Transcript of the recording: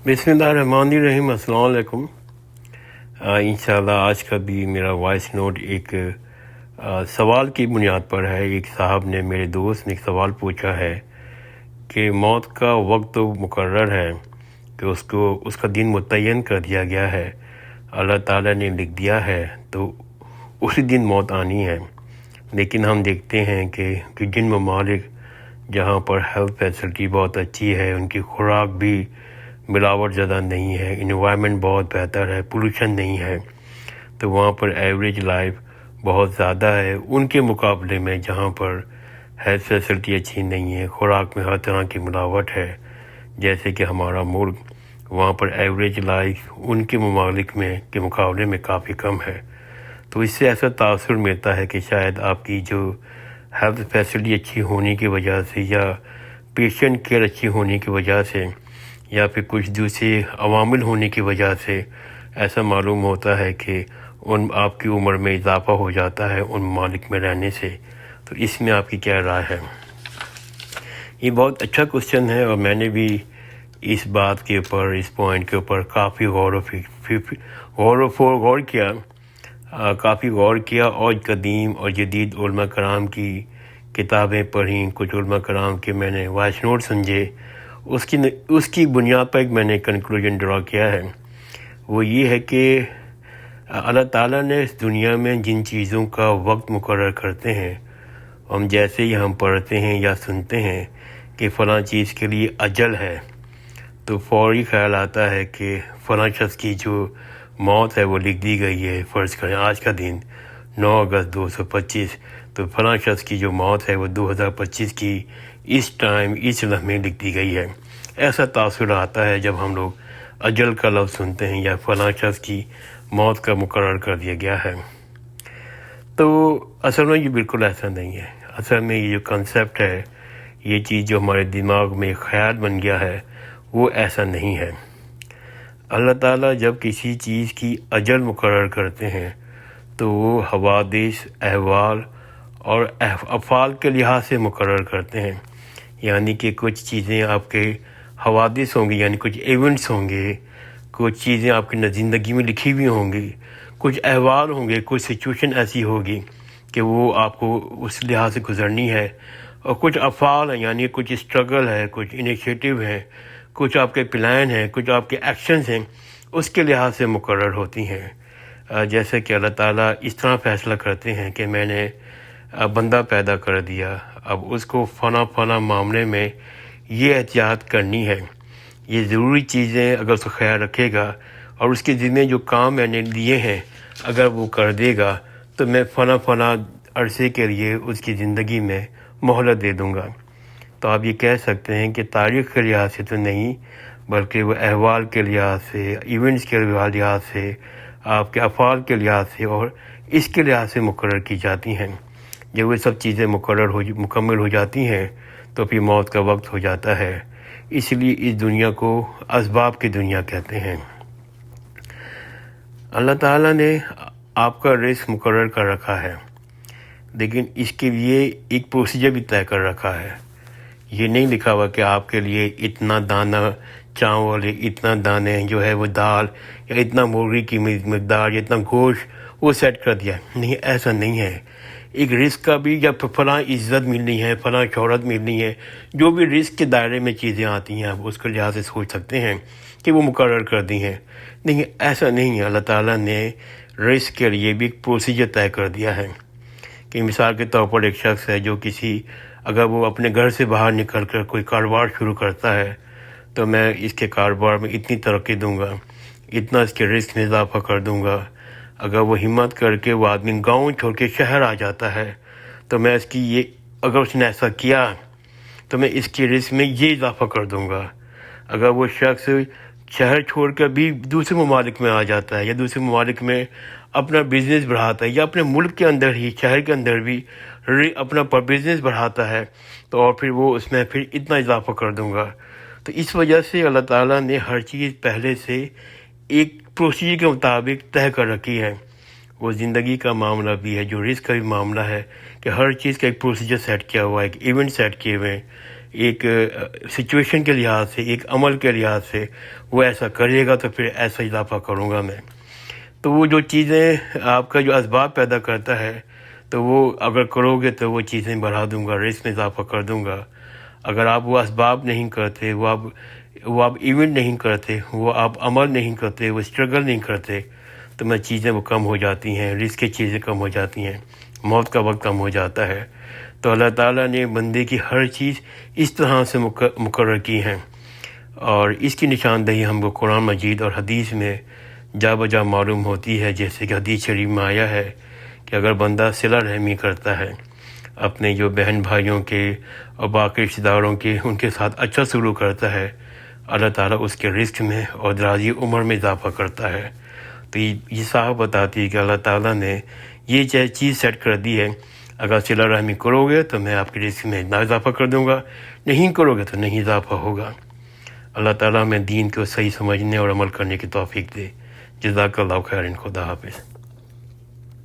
बिस्मिल्लाहिर्रहमानिर्रहीम। अस्सलाम वालेकुम। इंशाल्लाह आज का भी मेरा वॉइस नोट एक सवाल की बुनियाद पर है। एक साहब ने, मेरे दोस्त ने एक सवाल पूछा है कि मौत का वक्त तो मुकर्रर है कि उसको उसका दिन मुतय्यन कर दिया गया है, अल्लाह ताला ने लिख दिया है, तो उसी दिन मौत आनी है। लेकिन हम देखते हैं कि जिन ममालिक जहाँ पर हेल्थ फैसिलिटी बहुत अच्छी है, उनकी खुराक भी मिलावट ज़्यादा नहीं है, इन्वायरमेंट बहुत बेहतर है, पोल्यूशन नहीं है, तो वहाँ पर एवरेज लाइफ बहुत ज़्यादा है उनके मुकाबले में जहाँ पर हेल्थ फैसिलिटी अच्छी नहीं है, खुराक में हर तरह की मिलावट है, जैसे कि हमारा मुल्क, वहाँ पर एवरेज लाइफ उनके ममालिक में के मुकाबले में काफ़ी कम है। तो इससे ऐसा तासुर मिलता है कि शायद आपकी जो हेल्थ फैसिलिटी अच्छी होने की वजह से या पेशेंट केयर अच्छी होने की वजह से या फिर कुछ दूसरे अवामिल होने की वजह से ऐसा मालूम होता है कि उन आपकी उम्र में इजाफ़ा हो जाता है उन ममालिक में रहने से। तो इसमें आपकी क्या राय है? ये बहुत अच्छा क्वेश्चन है और मैंने भी इस बात के ऊपर, इस पॉइंट के ऊपर काफ़ी गौर किया, काफ़ी गौर किया और कदीम और जदीद उलमा कराम की किताबें पढ़ी, कुछ उलमा कराम के मैंने वॉइस नोट समझे, उसकी बुनियाद पर एक मैंने कंक्लूजन ड्रा किया है। वो ये है कि अल्लाह ताला ने इस दुनिया में जिन चीज़ों का वक्त मुकर्रर करते हैं, हम जैसे ही हम पढ़ते हैं या सुनते हैं कि फ़लाँ चीज़ के लिए अजल है, तो फौरी ख्याल आता है कि फ़लाँ शख्स की जो मौत है वो लिख दी गई है। फ़र्ज़ करें आज का दिन 9 अगस्त 225, तो फ़लाँ शख्स की जो मौत है वो 2025 की इस टाइम, इस लम्हे लिख दी गई है। ऐसा तासुर आता है जब हम लोग अजल का लफ्ज़ सुनते हैं या फ़लाँ शख्स की मौत का मुकर्रर कर दिया गया है। तो असल में ये बिल्कुल ऐसा नहीं है। असल में ये जो कंसेप्ट है, ये चीज़ जो हमारे दिमाग में ख्याल बन गया है, वो ऐसा नहीं है। अल्लाह ताला जब किसी चीज़ की अजल मुकर्रर करते हैं तो वो हवादिस, अहवाल और अफ़ाल के लिहाज से मुकर्रर करते हैं। यानी कि कुछ चीज़ें आपके हवादिस होंगी, यानी कुछ इवेंट्स होंगे, कुछ चीज़ें आपकी ज़िंदगी में लिखी हुई होंगी, कुछ अहवाल होंगे, कुछ सिचुएशन ऐसी होगी कि वो आपको उस लिहाज से गुजरनी है, और कुछ अफ़ाल हैं, यानी कुछ स्ट्रगल है, कुछ इनिशिएटिव है, कुछ आपके प्लान हैं, कुछ आपके एक्शंस हैं, उसके लिहाज से मुकर्रर होती हैं। जैसे कि अल्लाह ताला इस तरह फ़ैसला करते हैं कि मैंने बंदा पैदा कर दिया, अब उसको फ़ना मामले में ये एहतियात करनी है, ये ज़रूरी चीज़ें अगर उसका ख्याल रखेगा और उसके ज़िम्मे जो काम मैंने लिए हैं अगर वो कर देगा, तो मैं फ़ना अरसे के लिए उसकी ज़िंदगी में मोहलत दे दूँगा। तो आप ये कह सकते हैं कि तारीख़ के लिहाज से तो नहीं, बल्कि वो अहवाल के लिहाज से, इवेंट्स के लिहाज से, आपके अफ़ाल के लिहाज से और इसके लिहाज से मुकर्रर की जाती हैं। जब वो सब चीज़ें मुकम्मल हो जाती हैं तो फिर मौत का वक्त हो जाता है। इसलिए इस दुनिया को असबाब की दुनिया कहते हैं। अल्लाह ताला ने आपका रिस्क मुकर्रर कर रखा है, लेकिन इसके लिए एक प्रोसीजर भी तय कर रखा है। ये नहीं लिखा हुआ कि आपके लिए इतना दाना चावल, इतना दाने जो है वो दाल, या इतना मुर्गी की मकदार, इतना गोश्त वो सेट कर दिया। नहीं, ऐसा नहीं है। एक रिस्क का भी, जब फलां इज़्ज़त मिलनी है, फलां शोहरत मिलनी है, जो भी रिस्क के दायरे में चीज़ें आती हैं, आप उसके लिहाज से सोच सकते हैं कि वो मुकर्रर कर दी हैं। नहीं, ऐसा नहीं है। अल्लाह ताला ने रिस्क के लिए भी एक प्रोसीजर तय कर दिया है कि मिसाल के तौर पर एक शख्स है जो अगर वो अपने घर से बाहर निकल कर कोई कारोबार शुरू करता है, तो मैं इसके कारोबार में इतनी तरक्की दूंगा, इतना इसके रिस्क में इजाफा कर दूंगा। अगर वो हिम्मत करके वो आदमी गांव छोड़ के शहर आ जाता है, तो मैं अगर उसने ऐसा किया तो मैं इसके रिस्क में ये इजाफा कर दूंगा। अगर वो शख्स शहर छोड़ कर भी दूसरे ममालिक में आ जाता है या दूसरे ममालिक में अपना बिज़नेस बढ़ाता है या अपने मुल्क के अंदर ही, शहर के अंदर भी अपना बिज़नेस बढ़ाता है, तो और फिर वो उसमें फिर इतना इजाफा कर दूंगा। तो इस वजह से अल्लाह ताला ने हर चीज़ पहले से एक प्रोसीजर के मुताबिक तय कर रखी है। वो ज़िंदगी का मामला भी है, जो रिस्क का भी मामला है, कि हर चीज़ का एक प्रोसीजर सेट किया हुआ है, एक इवेंट सेट किए हुए हैं। ایک سچویشن کے لحاظ سے، ایک عمل کے لحاظ سے وہ ایسا کرے گا تو پھر ایسا اضافہ کروں گا میں. تو وہ جو چیزیں آپ کا جو اسباب پیدا کرتا ہے تو وہ اگر کرو گے تو وہ چیزیں بڑھا دوں گا، رزق میں اضافہ کر دوں گا. اگر آپ وہ اسباب نہیں کرتے، وہ آپ ایونٹ نہیں کرتے، وہ آپ عمل نہیں کرتے، وہ اسٹرگل نہیں کرتے، تو میں چیزیں وہ کم ہو جاتی ہیں، رزق کی چیزیں کم ہو جاتی ہیں، موت کا وقت کم ہو جاتا ہے. تو اللہ تعالیٰ نے بندے کی ہر چیز اس طرح سے مقرر کی ہیں، اور اس کی نشاندہی ہم کو قرآن مجید اور حدیث میں جا بجا معلوم ہوتی ہے. جیسے کہ حدیث شریف میں آیا ہے کہ اگر بندہ صلہ رحمی کرتا ہے، اپنے جو بہن بھائیوں کے اور باقی رشتہ داروں کے، ان کے ساتھ اچھا سلوک کرتا ہے، اللہ تعالیٰ اس کے رزق میں اور درازی عمر میں اضافہ کرتا ہے. تو یہ صاحب بتاتی ہے کہ اللہ تعالیٰ نے یہ چیز سیٹ کر دی ہے، اگر صلہ رحمی کرو گے تو میں آپ کے رزق میں اتنا اضافہ کر دوں گا، نہیں کرو گے تو نہیں اضافہ ہوگا. اللہ تعالیٰ ہمیں دین کو صحیح سمجھنے اور عمل کرنے کی توفیق دے. جزاک اللہ خیر. خدا حافظ.